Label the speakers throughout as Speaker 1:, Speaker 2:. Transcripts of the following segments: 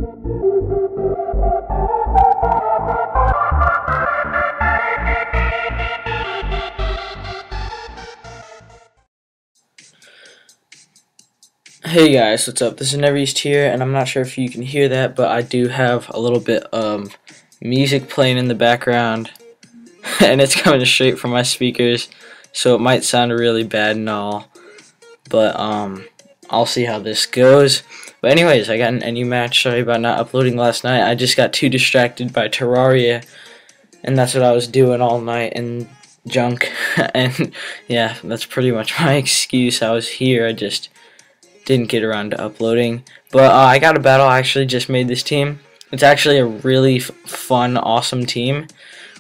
Speaker 1: Hey guys, what's up? This is Neveast here, and I'm not sure if you can hear that, but I do have a little bit of music playing in the background, and it's coming straight from my speakers, so it might sound really bad and all, but I'll see how this goes. But anyways, I got an NU match. Sorry about not uploading last night. I just got too distracted by Terraria, and that's what I was doing all night and junk, and yeah, that's pretty much my excuse. I was here, I just didn't get around to uploading, but I got a battle. I actually just made this team. It's actually a really fun, awesome team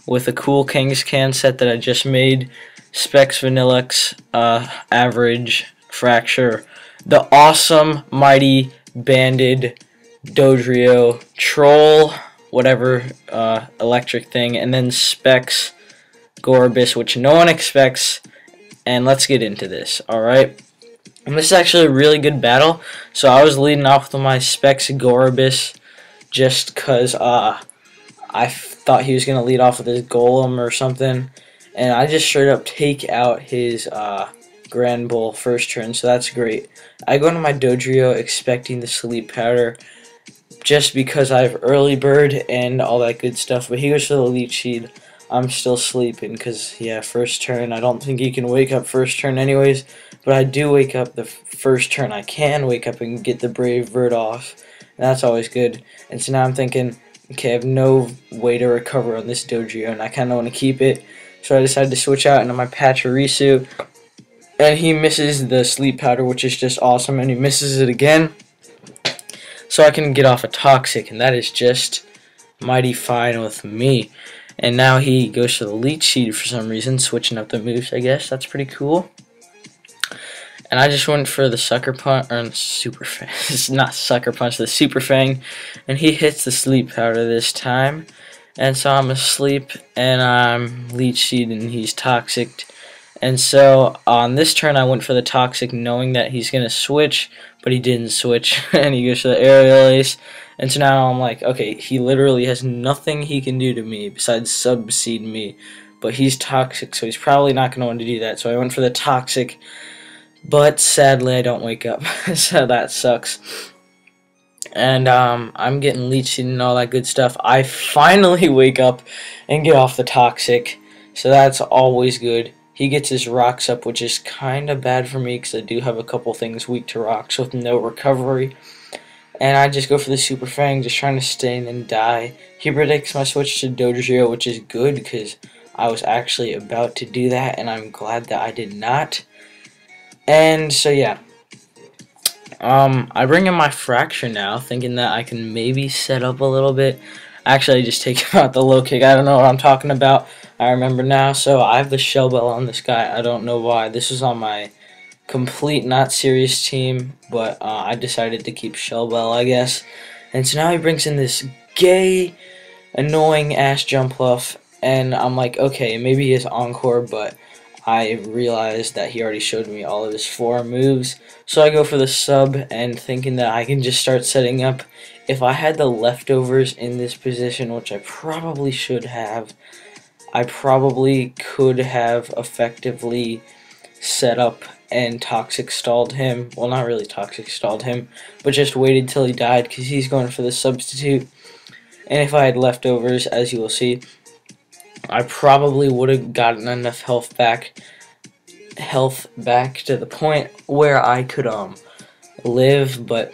Speaker 1: with a cool King's Can set that I just made. Specs, Vanillux, Average, Fracture, the awesome, mighty, banded, Dodrio, Troll, whatever electric thing, and then Specs, Gorbis, which no one expects, and let's get into this, alright? And this is actually a really good battle. So I was leading off with my Specs Gorbis just because I thought he was going to lead off with his Golem or something. And I just straight up take out his Grand Bull first turn, so that's great. I go into my Dodrio expecting the Sleep Powder just because I have Early Bird and all that good stuff. But he goes for the Leech Seed. I'm still sleeping because, yeah, first turn. I don't think he can wake up first turn anyways. But I do wake up the first turn. I can wake up and get the Brave Bird off. And that's always good. And so now I'm thinking, okay, I have no way to recover on this Dodrio, and I kind of want to keep it. So I decided to switch out into my Pachirisu. And he misses the Sleep Powder, which is just awesome. And he misses it again. So I can get off a Toxic, and that is just mighty fine with me. And now he goes for the Leech Seed for some reason, switching up the moves, I guess. That's pretty cool. And I just went for the Sucker Punch, or Super Fang. It's not Sucker Punch, the Super Fang. And he hits the Sleep Powder this time. And so I'm asleep, and I'm Leech Seed, and he's Toxic. And so on this turn, I went for the Toxic, knowing that he's going to switch, but he didn't switch. And he goes for the Aerial Ace. And so now I'm like, okay, he literally has nothing he can do to me besides Subseed me. But he's Toxic, so he's probably not going to want to do that. So I went for the Toxic. But sadly, I don't wake up, so that sucks. And I'm getting leeched and all that good stuff. I finally wake up and get off the Toxic, so that's always good. He gets his rocks up, which is kind of bad for me because I do have a couple things weak to rocks with no recovery. And I just go for the Super Fang, just trying to stay in and die. He predicts my switch to Dodrio, which is good because I was actually about to do that, and I'm glad that I did not. And so yeah, I bring in my Fracture now, thinking that I can maybe set up a little bit. Actually, I just take him out the low kick. I don't know what I'm talking about. I remember now. So I have the Shell Bell on this guy. I don't know why. This is on my complete not serious team, but I decided to keep Shell Bell, I guess. And so now he brings in this gay, annoying ass Jumpluff, and I'm like, okay, maybe he has Encore, but I realized that he already showed me all of his 4 moves, so I go for the sub and thinking that I can just start setting up. If I had the leftovers in this position, which I probably should have, I probably could have effectively set up and Toxic stalled him. Well, not really Toxic stalled him, but just waited till he died because he's going for the substitute. And if I had leftovers, as you will see, I probably would have gotten enough health back to the point where I could live. But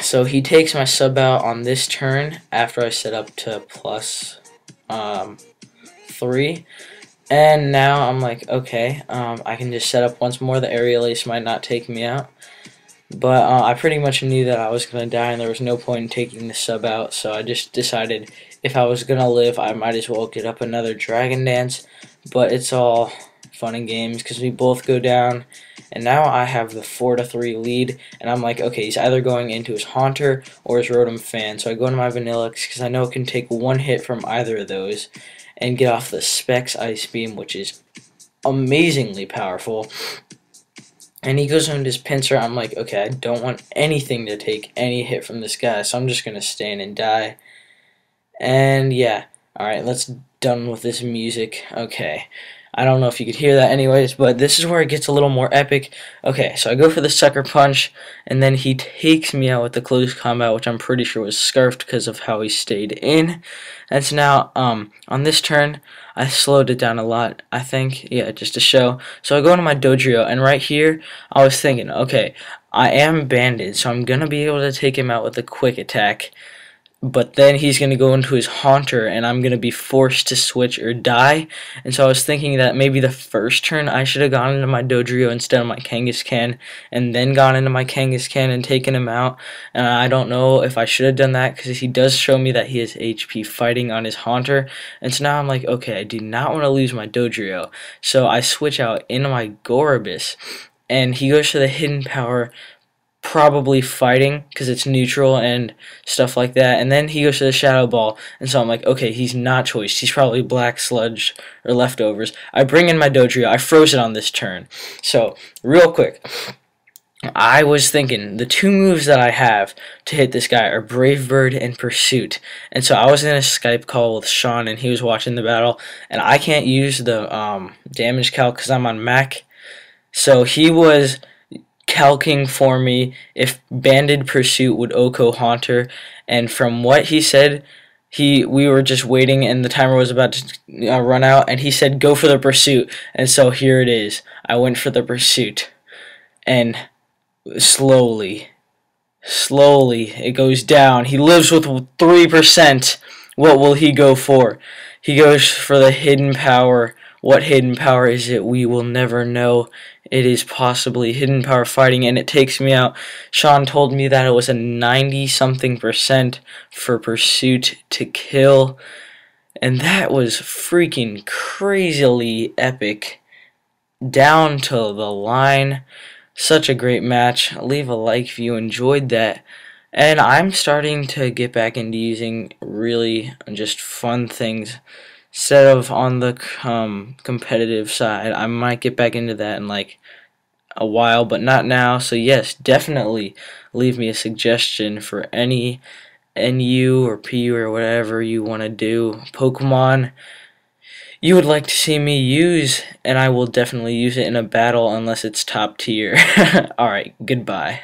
Speaker 1: so he takes my sub out on this turn after I set up to plus 3, and now I'm like, okay, I can just set up once more. The Aerial Ace might not take me out, but I pretty much knew that I was gonna die and there was no point in taking the sub out, so I just decided if I was gonna live, I might as well get up another Dragon Dance. But it's all fun and games because we both go down, and now I have the 4-3 lead, and I'm like, okay, he's either going into his Haunter or his Rotom Fan, so I go into my Vanillux because I know it can take one hit from either of those and get off the Specs Ice Beam, which is amazingly powerful. And he goes into his pincer. I'm like, okay, I don't want anything to take any hit from this guy, so I'm just gonna stand and die. And yeah, alright, let's done with this music. Okay. I don't know if you could hear that anyways, but this is where it gets a little more epic. Okay, so I go for the sucker punch, and then he takes me out with the close combat, which I'm pretty sure was scarfed because of how he stayed in. And so now, on this turn, I slowed it down a lot, I think. Yeah, just to show. So I go into my dojo, and right here, I was thinking, okay, I am banded, so I'm going to be able to take him out with a quick attack. But then he's going to go into his Haunter, and I'm going to be forced to switch or die. And so I was thinking that maybe the first turn I should have gone into my Dojrio instead of my Kangaskhan, and then gone into my Kangaskhan and taken him out. And I don't know if I should have done that, because he does show me that he has HP fighting on his Haunter. And so now I'm like, okay, I do not want to lose my Dojrio. So I switch out into my Gorobus, and he goes to the Hidden Power, probably fighting because it's neutral and stuff like that, and then he goes to the Shadow Ball, and so I'm like, okay, he's not choiced, he's probably Black Sludge or Leftovers. I bring in my Dodrio, I froze it on this turn. So real quick, I was thinking the two moves that I have to hit this guy are Brave Bird and Pursuit, and so I was in a Skype call with Sean, and he was watching the battle, and I can't use the damage calc because I'm on Mac, so he was calking for me if Banded Pursuit would Oko Haunter, and from what he said, we were just waiting and the timer was about to run out, and he said go for the Pursuit, and so here it is. I went for the Pursuit, and slowly it goes down. He lives with 3%. What will he go for? He goes for the Hidden Power. What hidden power is it? We will never know. It is possibly Hidden Power fighting, and it takes me out. Sean told me that it was a 90-something% for Pursuit to kill, and that was freaking crazily epic. Down to the line. Such a great match. Leave a like if you enjoyed that. And I'm starting to get back into using really just fun things. Instead of on the competitive side, I might get back into that in like a while, but not now. So yes, definitely leave me a suggestion for any NU or PU or whatever you want to do, Pokemon you would like to see me use, and I will definitely use it in a battle unless it's top tier. Alright, goodbye.